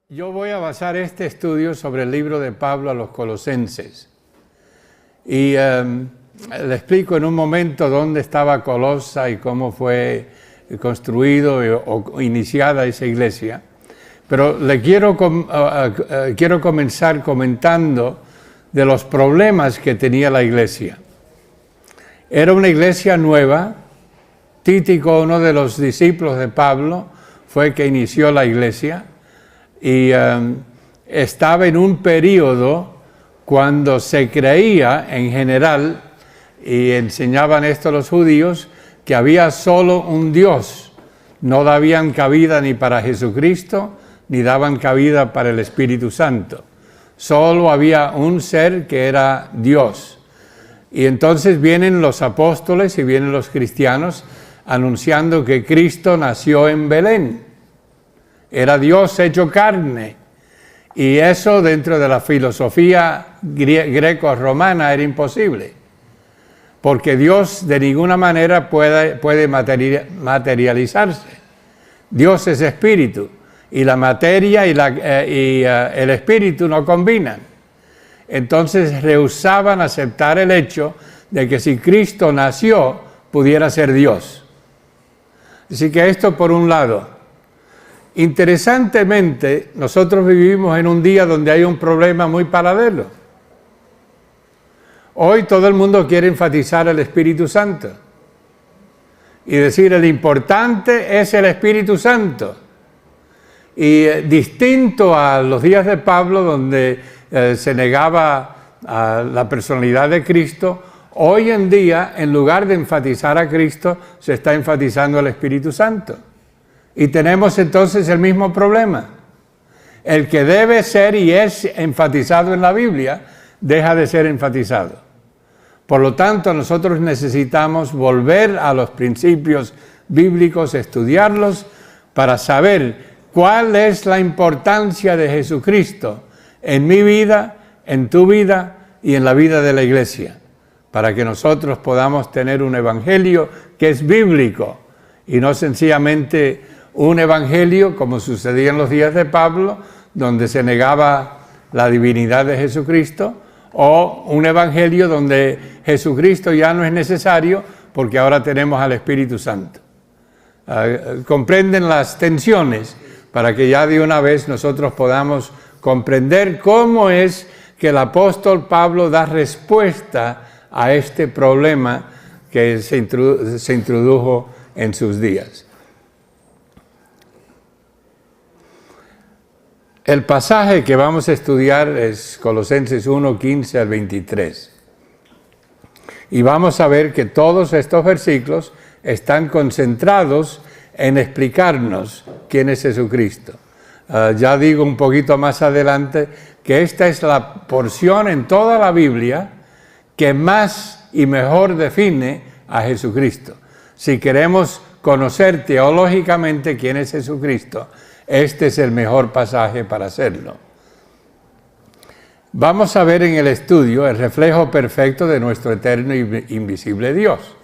Yo voy a basar este estudio sobre el libro de Pablo a los Colosenses. Y le explico en un momento dónde estaba Colosa y cómo fue construido o iniciada esa iglesia. Pero le quiero comenzar comentando de los problemas que tenía la iglesia. Era una iglesia nueva. Tíquico, uno de los discípulos de Pablo, fue que inició la iglesia. Y estaba en un periodo cuando se creía en general, y enseñaban esto los judíos, que había solo un Dios. No daban cabida ni para Jesucristo, ni daban cabida para el Espíritu Santo. Solo había un ser que era Dios. Y entonces vienen los apóstoles y vienen los cristianos anunciando que Cristo nació en Belén. Era Dios hecho carne, y eso dentro de la filosofía greco-romana era imposible, porque Dios de ninguna manera puede materializarse. Dios es espíritu, y la materia y el espíritu no combinan. Entonces rehusaban aceptar el hecho de que si Cristo nació, pudiera ser Dios. Así que esto por un lado. Interesantemente, nosotros vivimos en un día donde hay un problema muy paralelo. Hoy todo el mundo quiere enfatizar el Espíritu Santo y decir el importante es el Espíritu Santo. Y distinto a los días de Pablo, donde se negaba a la personalidad de Cristo, hoy en día, en lugar de enfatizar a Cristo, se está enfatizando al Espíritu Santo. Y tenemos entonces el mismo problema. El que debe ser y es enfatizado en la Biblia, deja de ser enfatizado. Por lo tanto, nosotros necesitamos volver a los principios bíblicos, estudiarlos, para saber cuál es la importancia de Jesucristo en mi vida, en tu vida y en la vida de la iglesia, para que nosotros podamos tener un evangelio que es bíblico y no sencillamente un evangelio, como sucedía en los días de Pablo, donde se negaba la divinidad de Jesucristo, o un evangelio donde Jesucristo ya no es necesario porque ahora tenemos al Espíritu Santo. Comprenden las tensiones para que ya de una vez nosotros podamos comprender cómo es que el apóstol Pablo da respuesta a este problema que se introdujo en sus días. El pasaje que vamos a estudiar es Colosenses 1, 15 al 23. Y vamos a ver que todos estos versículos están concentrados en explicarnos quién es Jesucristo. Ya digo un poquito más adelante que esta es la porción en toda la Biblia que más y mejor define a Jesucristo. Si queremos conocer teológicamente quién es Jesucristo, este es el mejor pasaje para hacerlo. Vamos a ver en el estudio el reflejo perfecto de nuestro eterno e invisible Dios.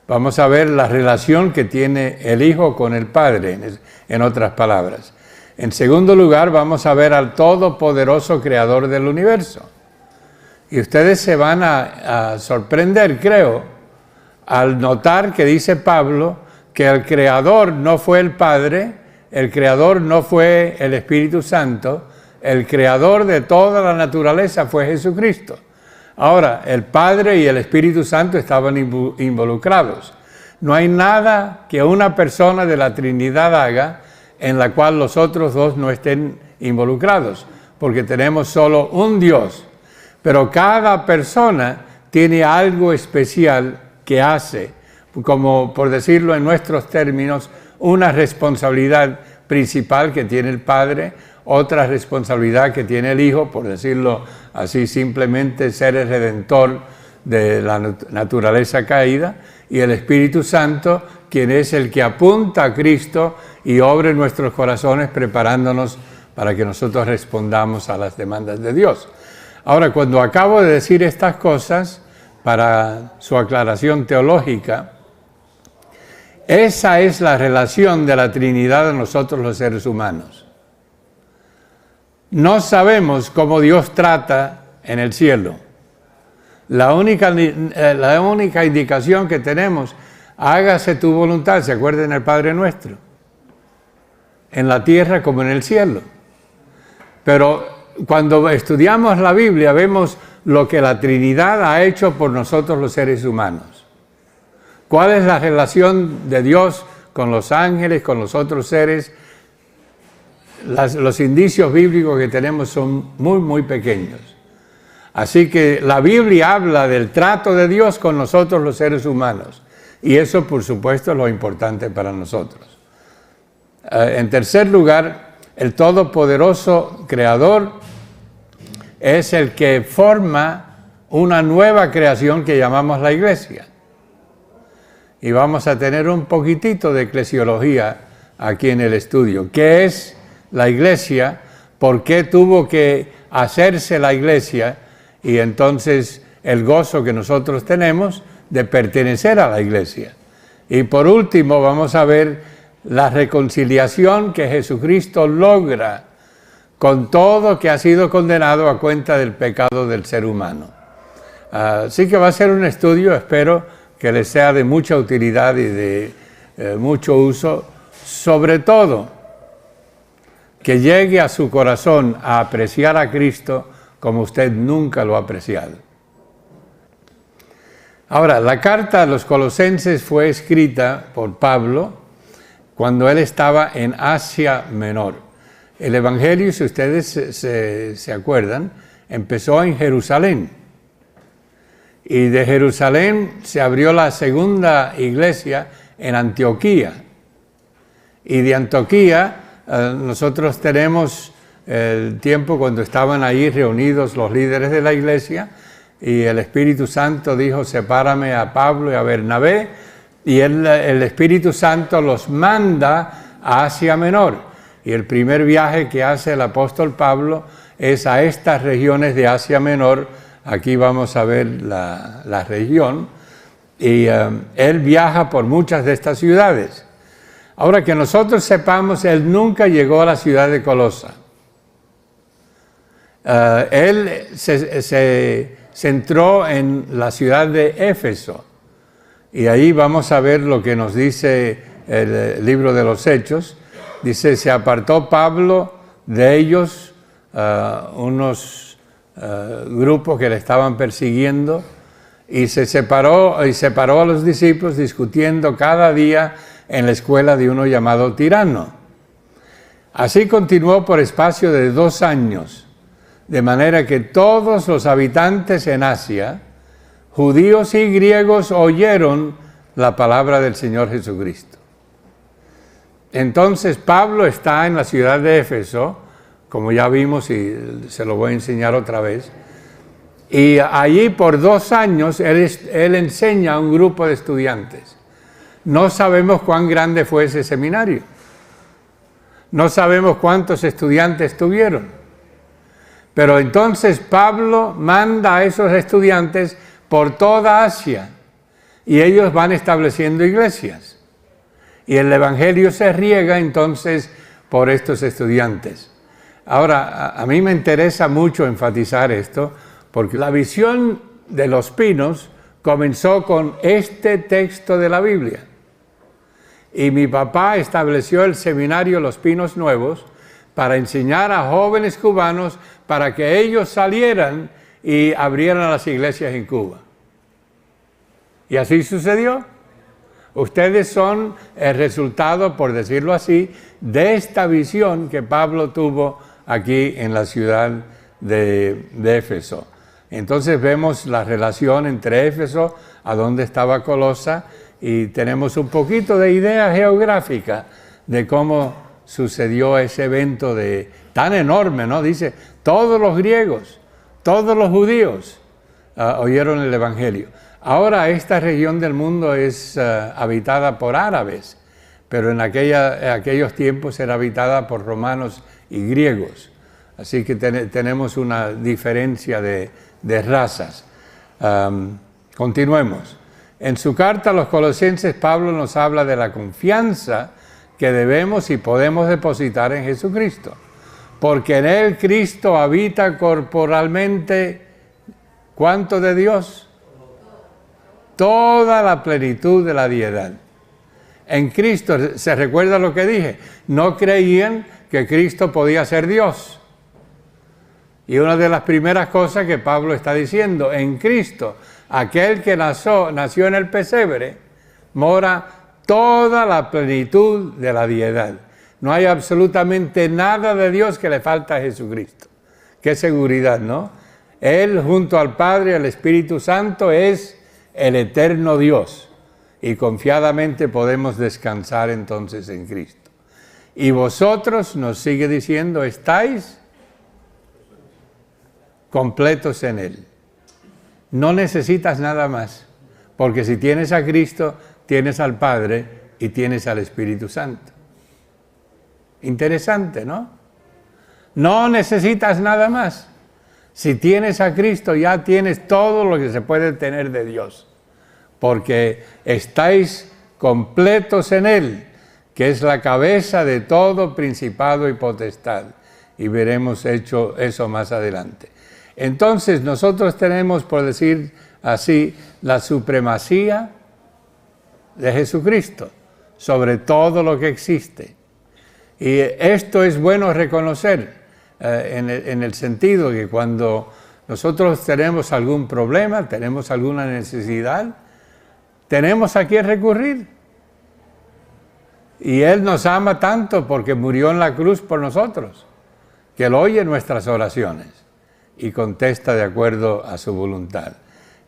Vamos a ver la relación que tiene el Hijo con el Padre, en otras palabras. En segundo lugar, vamos a ver al todopoderoso Creador del universo. Y ustedes se van a sorprender, creo, al notar que dice Pablo que el Creador no fue el Padre, el Creador no fue el Espíritu Santo, el Creador de toda la naturaleza fue Jesucristo. Ahora, el Padre y el Espíritu Santo estaban involucrados. No hay nada que una persona de la Trinidad haga en la cual los otros dos no estén involucrados, porque tenemos solo un Dios. Pero cada persona tiene algo especial que hace, como por decirlo en nuestros términos, una responsabilidad principal que tiene el Padre, otra responsabilidad que tiene el Hijo, por decirlo así simplemente, ser el redentor de la naturaleza caída, y el Espíritu Santo, quien es el que apunta a Cristo y obra en nuestros corazones preparándonos para que nosotros respondamos a las demandas de Dios. Ahora, cuando acabo de decir estas cosas, para su aclaración teológica, esa es la relación de la Trinidad de nosotros los seres humanos. No sabemos cómo Dios trata en el cielo. La única indicación que tenemos, hágase tu voluntad, ¿se acuerdan del Padre Nuestro? En la tierra como en el cielo. Pero cuando estudiamos la Biblia vemos lo que la Trinidad ha hecho por nosotros los seres humanos. ¿Cuál es la relación de Dios con los ángeles, con los otros seres? Los indicios bíblicos que tenemos son muy, muy pequeños. Así que la Biblia habla del trato de Dios con nosotros los seres humanos. Y eso, por supuesto, es lo importante para nosotros. En tercer lugar, el Todopoderoso Creador es el que forma una nueva creación que llamamos la Iglesia. Y vamos a tener un poquitito de eclesiología aquí en el estudio. ¿Qué es la Iglesia? ¿Por qué tuvo que hacerse la Iglesia? Y entonces el gozo que nosotros tenemos de pertenecer a la Iglesia. Y por último vamos a ver la reconciliación que Jesucristo logra con todo que ha sido condenado a cuenta del pecado del ser humano. Así que va a ser un estudio, espero que les sea de mucha utilidad y de mucho uso, sobre todo que llegue a su corazón a apreciar a Cristo como usted nunca lo ha apreciado. Ahora, la carta a los Colosenses fue escrita por Pablo cuando él estaba en Asia Menor. El Evangelio, si ustedes se acuerdan, empezó en Jerusalén. Y de Jerusalén se abrió la segunda iglesia en Antioquía. Y de Antioquía nosotros tenemos el tiempo cuando estaban ahí reunidos los líderes de la iglesia y el Espíritu Santo dijo, sepárame a Pablo y a Bernabé, y el Espíritu Santo los manda a Asia Menor. Y el primer viaje que hace el apóstol Pablo es a estas regiones de Asia Menor. Aquí vamos a ver la región. Y él viaja por muchas de estas ciudades. Ahora que nosotros sepamos, él nunca llegó a la ciudad de Colosa. Él se centró en la ciudad de Éfeso. Y ahí vamos a ver lo que nos dice el libro de los Hechos. Dice, se apartó Pablo de ellos, unos grupos que le estaban persiguiendo, y separó a los discípulos discutiendo cada día en la escuela de uno llamado Tirano. Así continuó por espacio de 2 años, de manera que todos los habitantes en Asia, judíos y griegos, oyeron la palabra del Señor Jesucristo. Entonces Pablo está en la ciudad de Éfeso, como ya vimos y se lo voy a enseñar otra vez, y allí por 2 años él enseña a un grupo de estudiantes. No sabemos cuán grande fue ese seminario, no sabemos cuántos estudiantes tuvieron, pero entonces Pablo manda a esos estudiantes por toda Asia y ellos van estableciendo iglesias. Y el Evangelio se riega entonces por estos estudiantes. Ahora, a mí me interesa mucho enfatizar esto, porque la visión de los pinos comenzó con este texto de la Biblia. Y mi papá estableció el seminario Los Pinos Nuevos para enseñar a jóvenes cubanos para que ellos salieran y abrieran las iglesias en Cuba. Y así sucedió. Ustedes son el resultado, por decirlo así, de esta visión que Pablo tuvo aquí en la ciudad de Éfeso. Entonces vemos la relación entre Éfeso, a donde estaba Colosa, y tenemos un poquito de idea geográfica de cómo sucedió ese evento tan enorme, ¿no? Dice, todos los griegos, todos los judíos oyeron el Evangelio. Ahora esta región del mundo es habitada por árabes, pero en aquellos tiempos era habitada por romanos y griegos. Así que tenemos una diferencia de razas. Continuemos. En su carta a los Colosenses, Pablo nos habla de la confianza que debemos y podemos depositar en Jesucristo. porque en él Cristo habita corporalmente, ¿cuánto de Dios? Toda la plenitud de la deidad. En Cristo, ¿se recuerda lo que dije? No creían que Cristo podía ser Dios. Y una de las primeras cosas que Pablo está diciendo, en Cristo, aquel que nació en el pesebre, mora toda la plenitud de la deidad. No hay absolutamente nada de Dios que le falta a Jesucristo. Qué seguridad, ¿no? Él, junto al Padre y al Espíritu Santo, es el eterno Dios. Y confiadamente podemos descansar entonces en Cristo. Y vosotros, nos sigue diciendo, estáis completos en Él. No necesitas nada más, porque si tienes a Cristo, tienes al Padre y tienes al Espíritu Santo. Interesante, ¿no? No necesitas nada más. Si tienes a Cristo, ya tienes todo lo que se puede tener de Dios, porque estáis completos en Él, que es la cabeza de todo principado y potestad. Y veremos eso más adelante. Entonces, nosotros tenemos, por decir así, la supremacía de Jesucristo sobre todo lo que existe. Y esto es bueno reconocer en el sentido que cuando nosotros tenemos algún problema, tenemos alguna necesidad, tenemos a quién recurrir. Y Él nos ama tanto porque murió en la cruz por nosotros, que Él oye nuestras oraciones y contesta de acuerdo a su voluntad.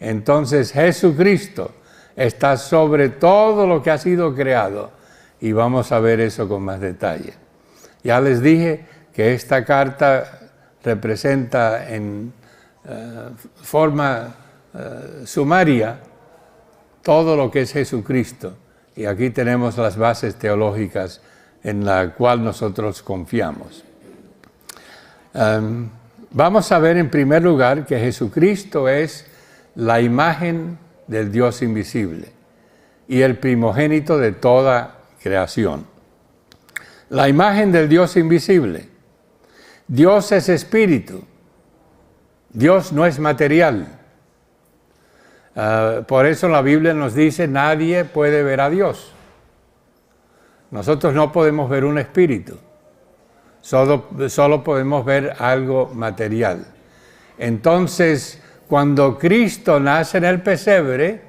Entonces Jesucristo está sobre todo lo que ha sido creado y vamos a ver eso con más detalle. Ya les dije que esta carta representa en forma sumaria todo lo que es Jesucristo. Y aquí tenemos las bases teológicas en la cual nosotros confiamos. Vamos a ver en primer lugar que Jesucristo es la imagen del Dios invisible y el primogénito de toda creación. La imagen del Dios invisible. Dios es espíritu. Dios no es material. Por eso la Biblia nos dice, nadie puede ver a Dios. Nosotros no podemos ver un espíritu. Solo podemos ver algo material. Entonces, cuando Cristo nace en el pesebre,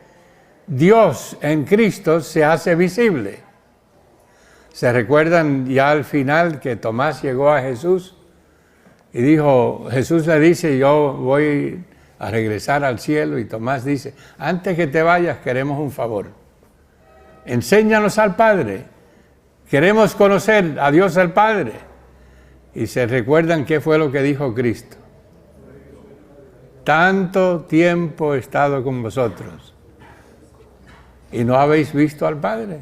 Dios en Cristo se hace visible. ¿Se recuerdan ya al final que Tomás llegó a Jesús? Y dijo, Jesús le dice, yo voy a regresar al cielo. Y Tomás dice, antes que te vayas queremos un favor. Enséñanos al Padre. Queremos conocer a Dios el Padre. Y se recuerdan qué fue lo que dijo Cristo. Tanto tiempo he estado con vosotros y no habéis visto al Padre.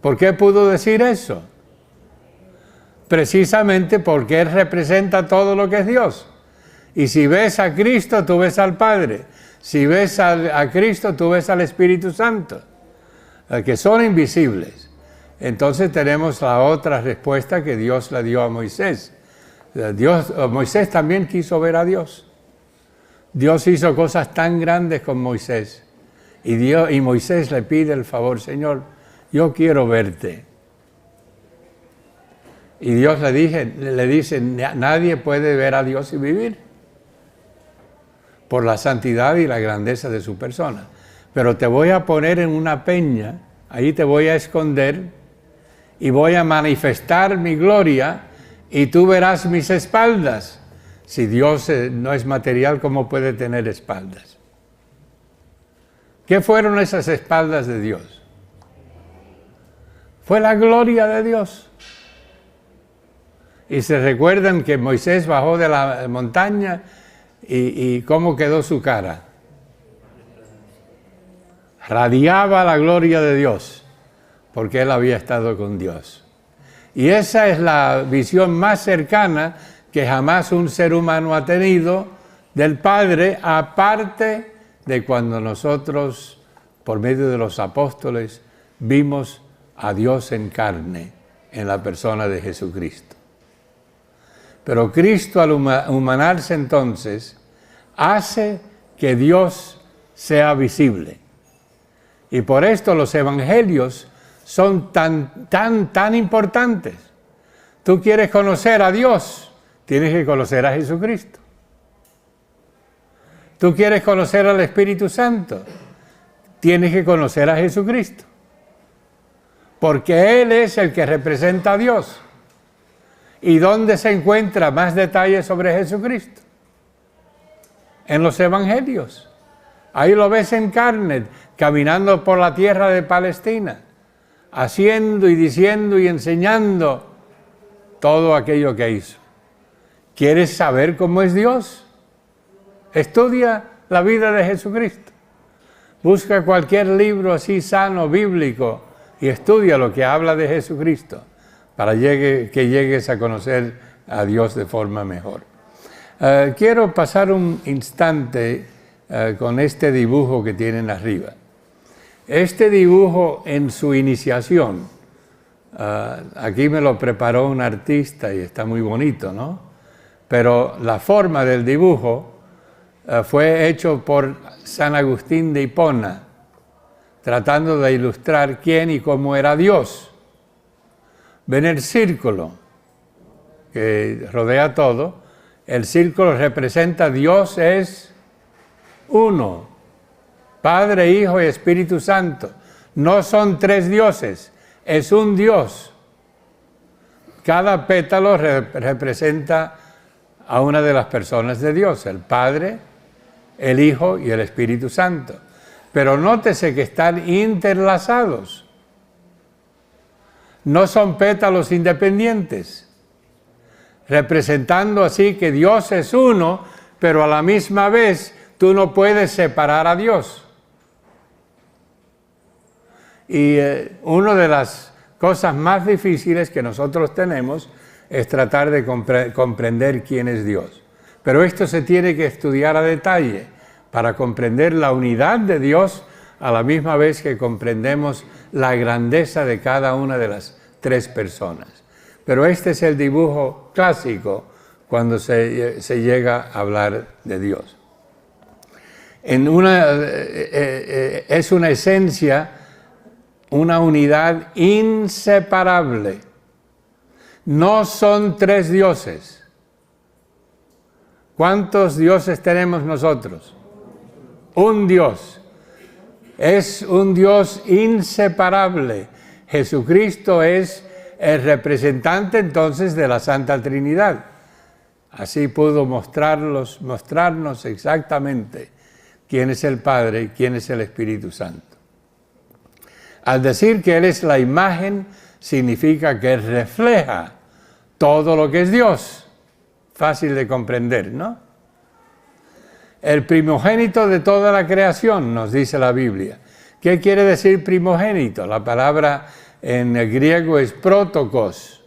¿Por qué pudo decir eso? Precisamente porque Él representa todo lo que es Dios. Y si ves a Cristo, tú ves al Padre. Si ves a Cristo, tú ves al Espíritu Santo, que son invisibles. Entonces tenemos la otra respuesta que Dios le dio a Moisés. Moisés también quiso ver a Dios. Dios hizo cosas tan grandes con Moisés. Y Moisés le pide el favor, Señor, yo quiero verte. Y Dios le dice, nadie puede ver a Dios y vivir por la santidad y la grandeza de su persona. Pero te voy a poner en una peña, ahí te voy a esconder y voy a manifestar mi gloria y tú verás mis espaldas. Si Dios no es material, ¿cómo puede tener espaldas? ¿Qué fueron esas espaldas de Dios? Fue la gloria de Dios. Y se recuerdan que Moisés bajó de la montaña y ¿cómo quedó su cara? Radiaba la gloria de Dios, porque él había estado con Dios. Y esa es la visión más cercana que jamás un ser humano ha tenido del Padre, aparte de cuando nosotros, por medio de los apóstoles, vimos a Dios en carne, en la persona de Jesucristo. Pero Cristo al humanarse entonces hace que Dios sea visible. Y por esto los evangelios son tan importantes. Tú quieres conocer a Dios, tienes que conocer a Jesucristo. Tú quieres conocer al Espíritu Santo, tienes que conocer a Jesucristo. Porque Él es el que representa a Dios. ¿Y dónde se encuentra más detalles sobre Jesucristo? En los evangelios. Ahí lo ves en carne, caminando por la tierra de Palestina, haciendo y diciendo y enseñando todo aquello que hizo. ¿Quieres saber cómo es Dios? Estudia la vida de Jesucristo. Busca cualquier libro así sano, bíblico, y estudia lo que habla de Jesucristo para que llegues a conocer a Dios de forma mejor. Quiero pasar un instante con este dibujo que tienen arriba. Este dibujo en su iniciación, aquí me lo preparó un artista y está muy bonito, ¿no? Pero la forma del dibujo fue hecho por San Agustín de Hipona, tratando de ilustrar quién y cómo era Dios. Ven el círculo que rodea todo. El círculo representa Dios es uno, Padre, Hijo y Espíritu Santo. No son tres dioses, es un Dios. Cada pétalo representa a una de las personas de Dios, el Padre, el Hijo y el Espíritu Santo. Pero nótese que están interlazados. No son pétalos independientes, representando así que Dios es uno, pero a la misma vez tú no puedes separar a Dios. Y una de las cosas más difíciles que nosotros tenemos es tratar de comprender quién es Dios. Pero esto se tiene que estudiar a detalle para comprender la unidad de Dios a la misma vez que comprendemos la grandeza de cada una de las tres personas. Pero este es el dibujo clásico cuando se llega a hablar de Dios. Es una esencia, una unidad inseparable. No son tres dioses. ¿Cuántos dioses tenemos nosotros? Un Dios. Es un Dios inseparable. Jesucristo es el representante entonces de la Santa Trinidad. Así pudo mostrarnos exactamente quién es el Padre y quién es el Espíritu Santo. Al decir que Él es la imagen, significa que Él refleja todo lo que es Dios. Fácil de comprender, ¿no? El primogénito de toda la creación, nos dice la Biblia. ¿Qué quiere decir primogénito? La palabra en el griego es protokos.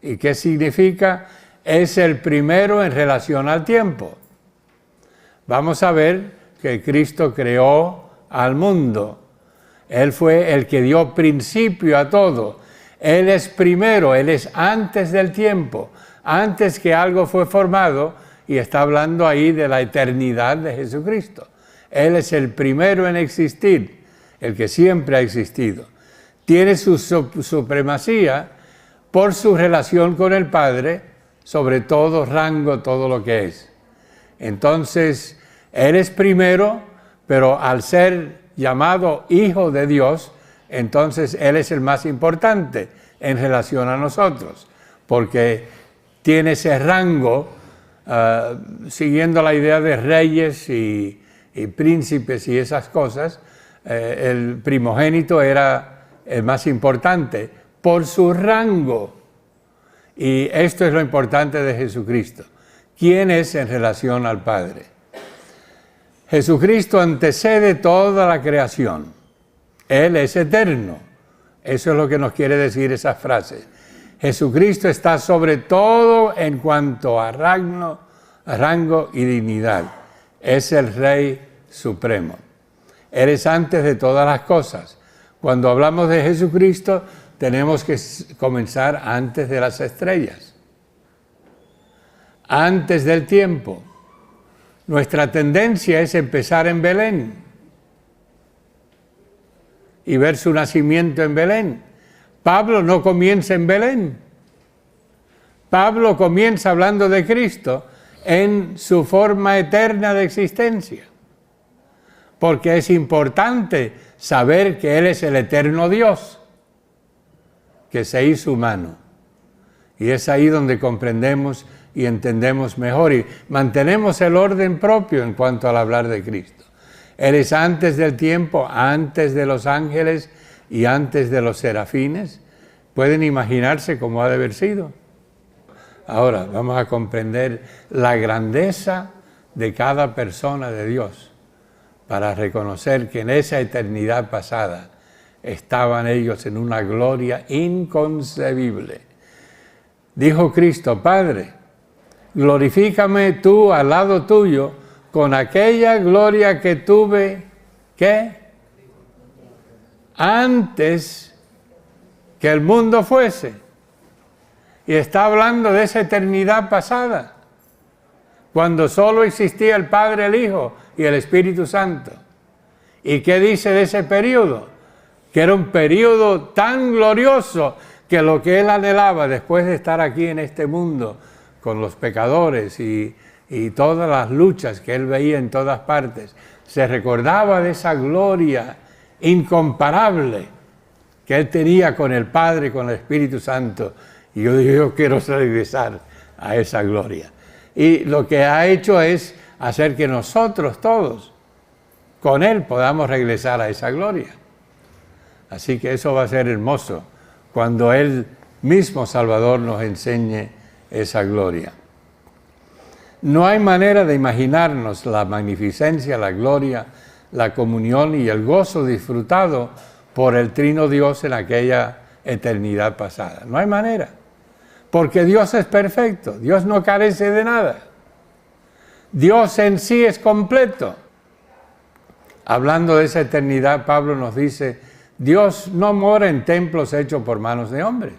¿Y qué significa? Es el primero en relación al tiempo. Vamos a ver que Cristo creó al mundo. Él fue el que dio principio a todo. Él es primero, Él es antes del tiempo, antes que algo fue formado, y está hablando ahí de la eternidad de Jesucristo. Él es el primero en existir, el que siempre ha existido. Tiene su supremacía por su relación con el Padre, sobre todo rango, todo lo que es. Entonces, Él es primero, pero al ser llamado Hijo de Dios, entonces Él es el más importante en relación a nosotros, porque tiene ese rango, siguiendo la idea de reyes y príncipes y esas cosas. El primogénito era el más importante por su rango. Y esto es lo importante de Jesucristo. ¿Quién es en relación al Padre? Jesucristo antecede toda la creación. Él es eterno. Eso es lo que nos quiere decir esa frase. Jesucristo está sobre todo en cuanto a rango y dignidad. Es el Rey Supremo. Él es antes de todas las cosas. Cuando hablamos de Jesucristo, tenemos que comenzar antes de las estrellas. antes del tiempo. Nuestra tendencia es empezar en Belén y ver su nacimiento en Belén. Pablo no comienza en Belén. Pablo comienza hablando de Cristo en su forma eterna de existencia, porque es importante saber que Él es el eterno Dios, que se hizo humano. Y es ahí donde comprendemos y entendemos mejor y mantenemos el orden propio en cuanto al hablar de Cristo. Él es antes del tiempo, antes de los ángeles y antes de los serafines. ¿Pueden imaginarse cómo ha de haber sido? Ahora vamos a comprender la grandeza de cada persona de Dios para reconocer que en esa eternidad pasada estaban ellos en una gloria inconcebible. Dijo Cristo: Padre, glorifícame tú al lado tuyo con aquella gloria que tuve, ¿qué? Antes que el mundo fuese. Y está hablando de esa eternidad pasada, cuando solo existía el Padre, el Hijo y el Espíritu Santo. ¿Y qué dice de ese periodo? Que era un periodo tan glorioso que lo que él anhelaba después de estar aquí en este mundo con los pecadores y todas las luchas que él veía en todas partes, se recordaba de esa gloria incomparable que él tenía con el Padre y con el Espíritu Santo. Y yo dije, yo quiero regresar a esa gloria. Y lo que ha hecho es hacer que nosotros todos, con Él, podamos regresar a esa gloria. Así que eso va a ser hermoso cuando Él mismo, Salvador, nos enseñe esa gloria. No hay manera de imaginarnos la magnificencia, la gloria, la comunión y el gozo disfrutado por el Trino Dios en aquella eternidad pasada. No hay manera. Porque Dios es perfecto, Dios no carece de nada. Dios en sí es completo. Hablando de esa eternidad, Pablo nos dice, Dios no mora en templos hechos por manos de hombres.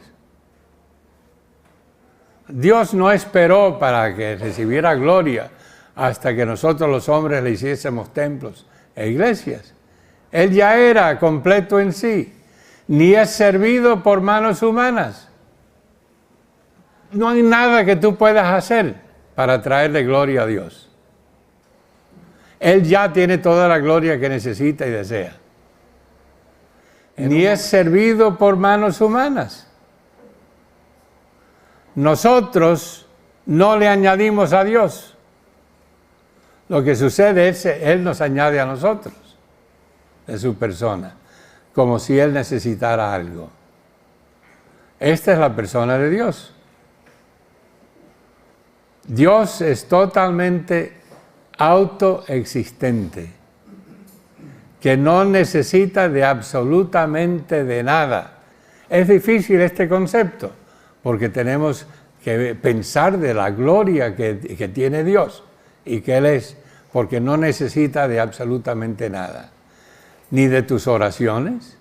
Dios no esperó para que recibiera gloria hasta que nosotros los hombres le hiciésemos templos e iglesias. Él ya era completo en sí, ni es servido por manos humanas. No hay nada que tú puedas hacer para traerle gloria a Dios. Él ya tiene toda la gloria que necesita y desea. Ni es servido por manos humanas. Nosotros no le añadimos a Dios. Lo que sucede es que Él nos añade a nosotros, de su persona, como si Él necesitara algo. Esta es la persona de Dios. Dios es totalmente autoexistente, que no necesita de absolutamente de nada. Es difícil este concepto, porque tenemos que pensar de la gloria que tiene Dios y que Él es, porque no necesita de absolutamente nada, ni de tus oraciones,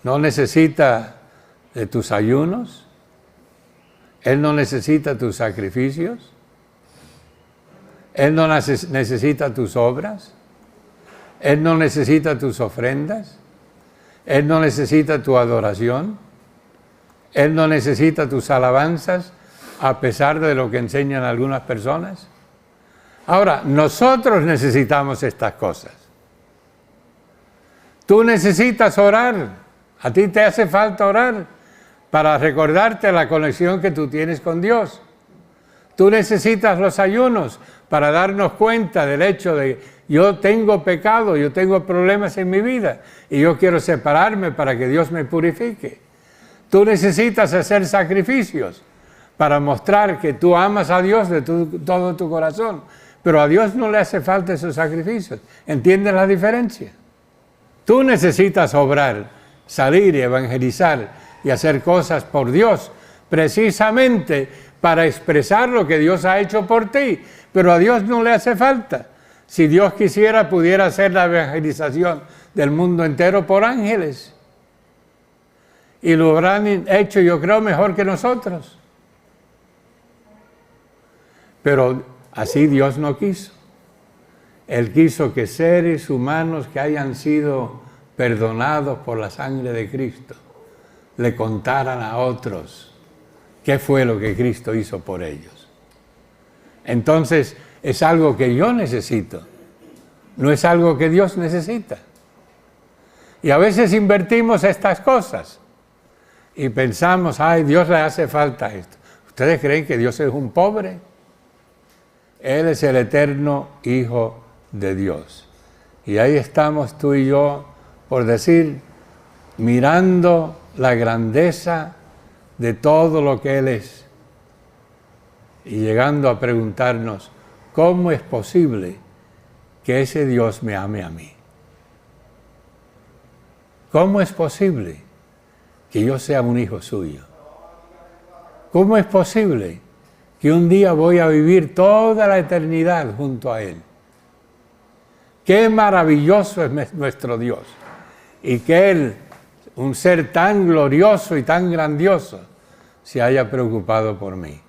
no necesita de tus ayunos, Él no necesita tus sacrificios, Él no necesita tus obras, Él no necesita tus ofrendas, Él no necesita tu adoración, Él no necesita tus alabanzas, a pesar de lo que enseñan algunas personas. Ahora, nosotros necesitamos estas cosas. Tú necesitas orar, a ti te hace falta orar para recordarte la conexión que tú tienes con Dios. Tú necesitas los ayunos para darnos cuenta del hecho de yo tengo pecado, yo tengo problemas en mi vida y yo quiero separarme para que Dios me purifique. Tú necesitas hacer sacrificios para mostrar que tú amas a Dios de todo tu corazón, pero a Dios no le hace falta esos sacrificios. ¿Entiendes la diferencia? Tú necesitas obrar, salir y evangelizar y hacer cosas por Dios, precisamente para expresar lo que Dios ha hecho por ti, pero a Dios no le hace falta. Si Dios quisiera, pudiera hacer la evangelización del mundo entero por ángeles. Y lo habrán hecho, yo creo, mejor que nosotros. Pero así Dios no quiso. Él quiso que seres humanos que hayan sido perdonados por la sangre de Cristo le contaran a otros qué fue lo que Cristo hizo por ellos. Entonces, es algo que yo necesito, no es algo que Dios necesita. Y a veces invertimos estas cosas y pensamos, ay, Dios le hace falta esto. ¿Ustedes creen que Dios es un pobre? Él es el eterno Hijo de Dios. Y ahí estamos tú y yo, por decir, mirando la grandeza de todo lo que Él es y llegando a preguntarnos, ¿cómo es posible que ese Dios me ame a mí? ¿Cómo es posible que yo sea un hijo suyo? ¿Cómo es posible que un día voy a vivir toda la eternidad junto a Él? Qué maravilloso es nuestro Dios, y que Él, un ser tan glorioso y tan grandioso, se haya preocupado por mí.